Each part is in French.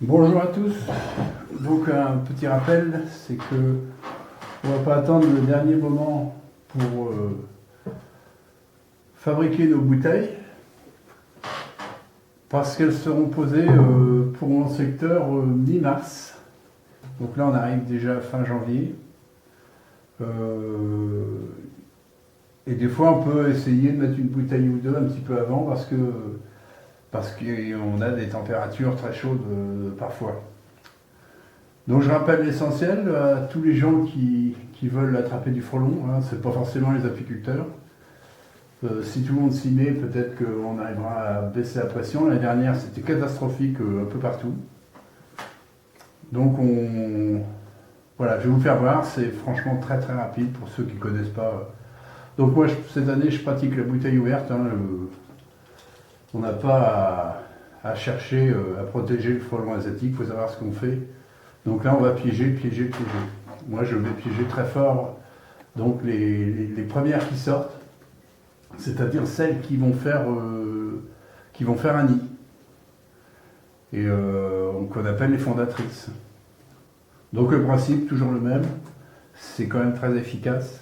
Bonjour à tous. Donc un petit rappel, c'est que on va pas attendre le dernier moment pour fabriquer nos bouteilles parce qu'elles seront posées pour mon secteur mi-mars. Donc là on arrive déjà à fin janvier. Et des fois on peut essayer de mettre une bouteille ou deux un petit peu avant parce qu'on a des températures très chaudes parfois. Donc je rappelle l'essentiel à tous les gens qui veulent attraper du frelon, hein, c'est pas forcément les apiculteurs. Si tout le monde s'y met, peut-être qu'on arrivera à baisser la pression. L'année dernière, c'était catastrophique un peu partout. Donc voilà, je vais vous faire voir, c'est franchement très très rapide pour ceux qui ne connaissent pas. Donc moi, cette année, je pratique la bouteille ouverte. Hein, on n'a pas à chercher à protéger le frelon asiatique, il faut savoir ce qu'on fait. Donc là, on va piéger. Moi, je vais piéger très fort. Donc les premières qui sortent, c'est-à-dire celles qui vont faire un nid. Et qu'on appelle les fondatrices. Donc le principe, toujours le même. C'est quand même très efficace.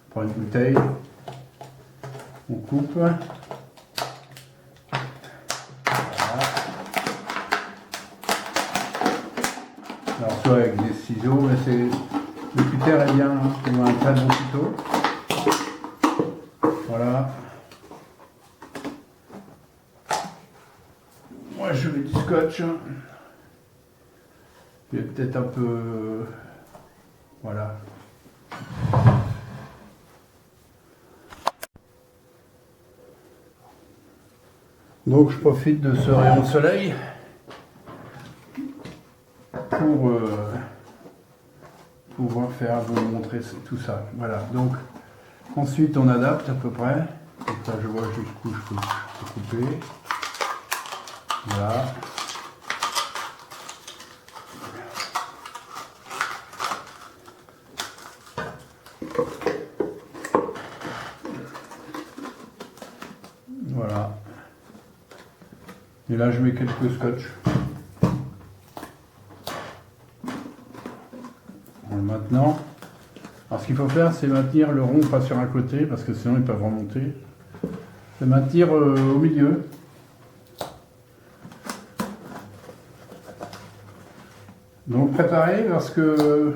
On prend une bouteille, on coupe. Voilà. Alors soit avec des ciseaux, mais le cutter est bien, hein. On a un très bon couteau. Voilà. Moi je mets du scotch. Il est peut-être un peu... voilà. Donc je profite de ce rayon de soleil pour pouvoir vous montrer tout ça. Voilà, donc ensuite on adapte à peu près. Donc là je vois jusqu'où je peux couper. Voilà. Voilà. Et là je mets quelques scotch. Maintenant, alors ce qu'il faut faire, c'est maintenir le rond pas sur un côté, parce que sinon ils peuvent remonter. C'est maintenir au milieu. Donc préparez, parce que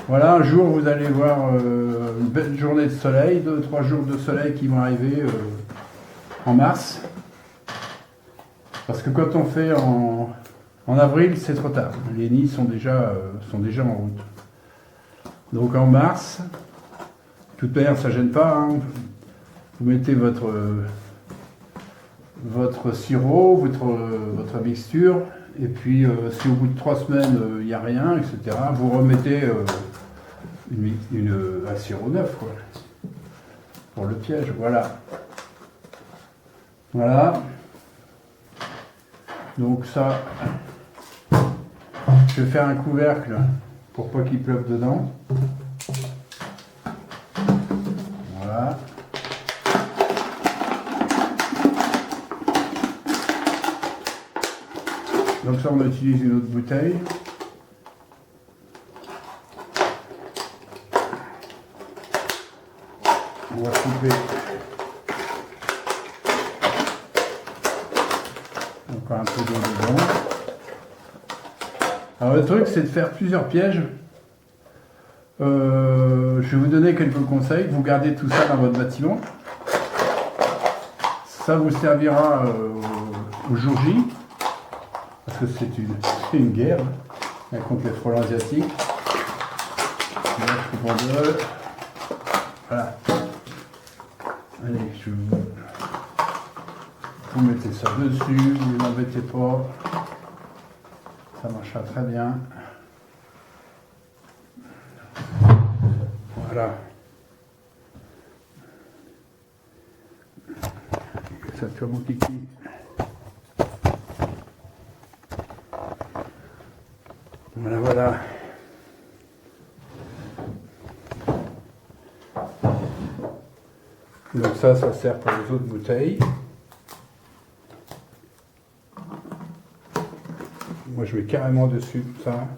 voilà, un jour vous allez voir une belle journée de soleil, 2-3 jours de soleil qui vont arriver en mars. Parce que quand on fait en avril, c'est trop tard. Les nids sont déjà en route. Donc en mars, de toute manière, ça ne gêne pas. Hein. Vous mettez votre sirop, votre mixture, et puis si au bout de 3 semaines, il n'y a rien, etc., vous remettez un sirop neuf, quoi, pour le piège. Voilà. Voilà. Donc ça, je vais faire un couvercle pour pas qu'il pleuve dedans. Voilà. Donc ça, on utilise une autre bouteille. On va couper encore un peu d'eau dedans. Alors le truc, c'est de faire plusieurs pièges. Je vais vous donner quelques conseils. Vous gardez tout ça dans votre bâtiment. Ça vous servira au jour J. Parce que c'est une guerre contre les frelons asiatiques. Là, je coupe en deux. Voilà. Allez, vous mettez ça dessus, vous ne l'embêtez pas. Ça marchera très bien. Voilà. Ça tu vois mon kiki. Voilà, voilà. Donc ça sert pour les autres bouteilles. moi je mets carrément dessus, ça,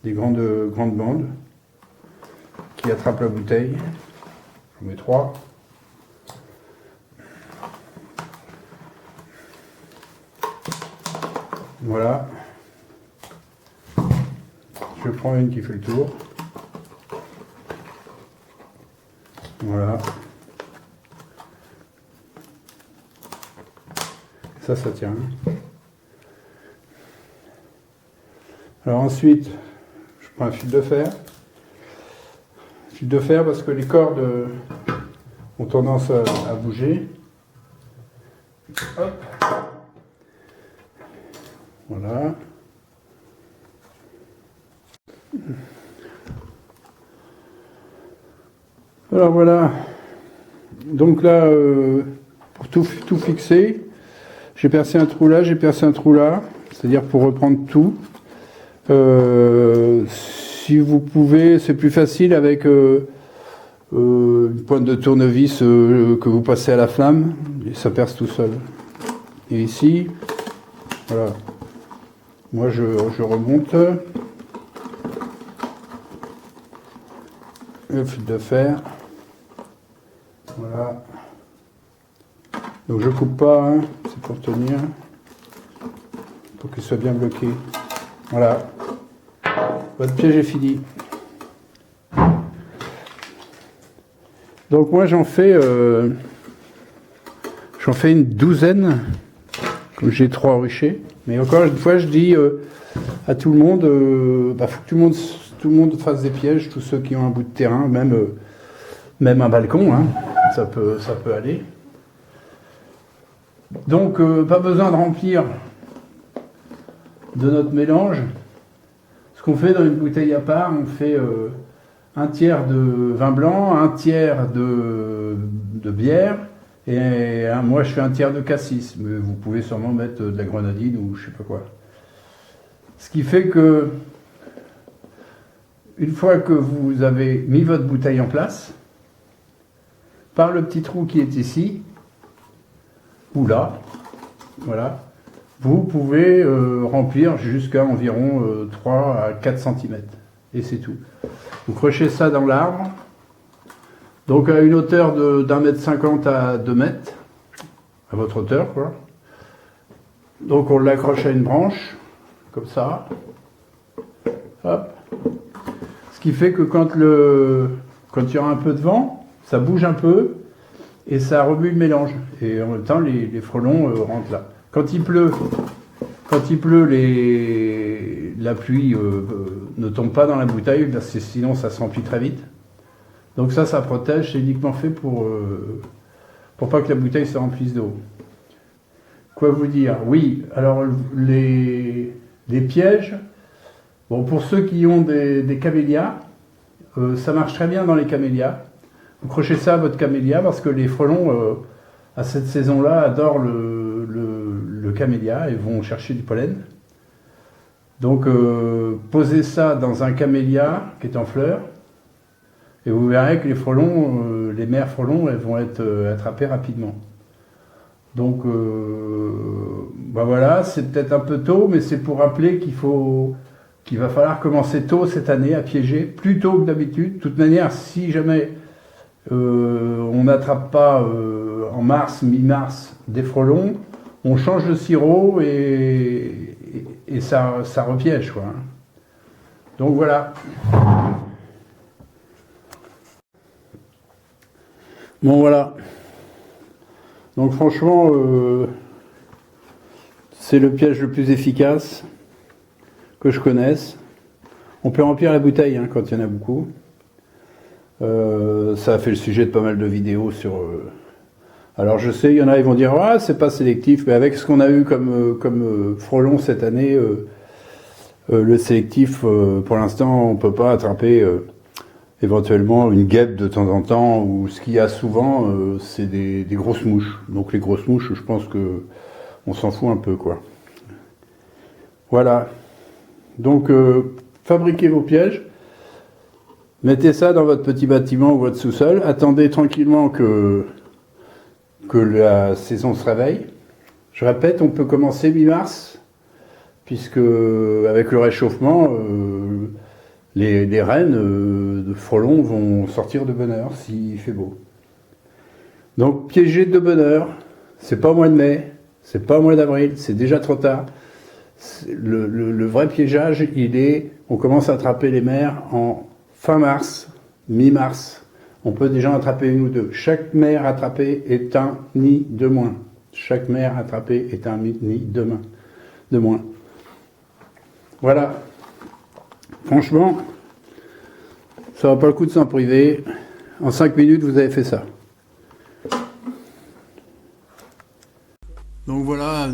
des grandes bandes qui attrapent la bouteille. J'en mets 3. Voilà. Je prends une qui fait le tour. Voilà. Ça tient. Alors ensuite, je prends un fil de fer. Fil de fer parce que les cordes ont tendance à bouger. Hop. Voilà. Alors voilà. Donc là, pour tout fixer, j'ai percé un trou là, j'ai percé un trou là, c'est-à-dire pour reprendre tout. Si vous pouvez, c'est plus facile avec une pointe de tournevis que vous passez à la flamme, et ça perce tout seul. Et ici, voilà. Moi je remonte le fil de fer. Voilà. Donc je coupe pas, hein, c'est pour tenir, pour qu'il soit bien bloqué. Voilà. Votre piège est fini. Donc moi j'en fais une douzaine, comme j'ai 3 ruchers. Mais encore une fois je dis à tout le monde, faut que tout le monde fasse des pièges, tous ceux qui ont un bout de terrain, même un balcon, hein, ça peut aller. Donc pas besoin de remplir de notre mélange. Ce qu'on fait dans une bouteille à part, on fait un tiers de vin blanc, un tiers de bière, et moi je fais un tiers de cassis, mais vous pouvez sûrement mettre de la grenadine ou je sais pas quoi. Ce qui fait que, une fois que vous avez mis votre bouteille en place, par le petit trou qui est ici, ou là, voilà, vous pouvez remplir jusqu'à environ 3 à 4 cm. Et c'est tout. Vous crochez ça dans l'arbre, donc à une hauteur de d'1,50 m à 2 mètres, à votre hauteur, quoi. Donc on l'accroche à une branche, comme ça. Hop. Ce qui fait que quand il y aura un peu de vent, ça bouge un peu et ça remue le mélange. Et en même temps, les frelons rentrent là. Quand il pleut, la pluie ne tombe pas dans la bouteille, parce que sinon ça se remplit très vite. Donc ça protège, c'est uniquement fait pour pas que la bouteille se remplisse d'eau. Quoi vous dire? Oui, alors les pièges, bon, pour ceux qui ont des camélias, ça marche très bien dans les camélias. Vous crochez ça à votre camélia parce que les frelons, à cette saison-là, adorent le camélia et vont chercher du pollen. Donc posez ça dans un camélia qui est en fleurs et vous verrez que les frelons, les mères frelons, elles vont être attrapées rapidement. Donc voilà, c'est peut-être un peu tôt, mais c'est pour rappeler qu'il va falloir commencer tôt cette année à piéger, plus tôt que d'habitude. De toute manière, si jamais on n'attrape pas en mars, mi-mars des frelons, on change de sirop et ça repiège, quoi. Donc voilà. Bon voilà. Donc franchement, c'est le piège le plus efficace que je connaisse. On peut remplir la bouteille hein, quand il y en a beaucoup. Ça a fait le sujet de pas mal de vidéos sur... Alors je sais, il y en a, ils vont dire « Ah, c'est pas sélectif », mais avec ce qu'on a eu comme frelon cette année, le sélectif, pour l'instant, on peut pas attraper éventuellement une guêpe de temps en temps, ou ce qu'il y a souvent, c'est des grosses mouches. Donc les grosses mouches, je pense que on s'en fout un peu, quoi. Voilà. Donc, fabriquez vos pièges. Mettez ça dans votre petit bâtiment ou votre sous-sol. Attendez tranquillement que la saison se réveille. Je répète, on peut commencer mi-mars, puisque avec le réchauffement, les rennes de frelons vont sortir de bonne heure s'il fait beau. Donc piéger de bonne heure, c'est pas au mois de mai, c'est pas au mois d'avril, c'est déjà trop tard. Le vrai piégeage, on commence à attraper les mères en fin mars, mi-mars. On peut déjà attraper une ou deux. Chaque mère attrapée est un nid de moins. Chaque mère attrapée est un nid de moins. Voilà. Franchement, ça va pas le coup de s'en priver. En 5 minutes, vous avez fait ça. Donc voilà,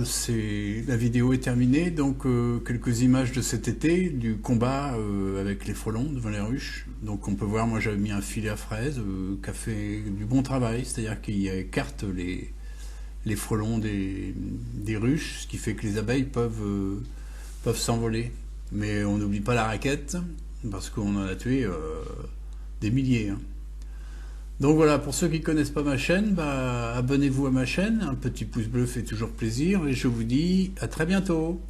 la vidéo est terminée. Donc quelques images de cet été, du combat avec les frelons devant les ruches. Donc on peut voir, moi j'avais mis un filet à fraises qui a fait du bon travail, c'est-à-dire qu'il écarte les frelons des ruches, ce qui fait que les abeilles peuvent s'envoler. Mais on n'oublie pas la raquette, parce qu'on en a tué des milliers. Hein. Donc voilà, pour ceux qui ne connaissent pas ma chaîne, abonnez-vous à ma chaîne, un petit pouce bleu fait toujours plaisir, et je vous dis à très bientôt.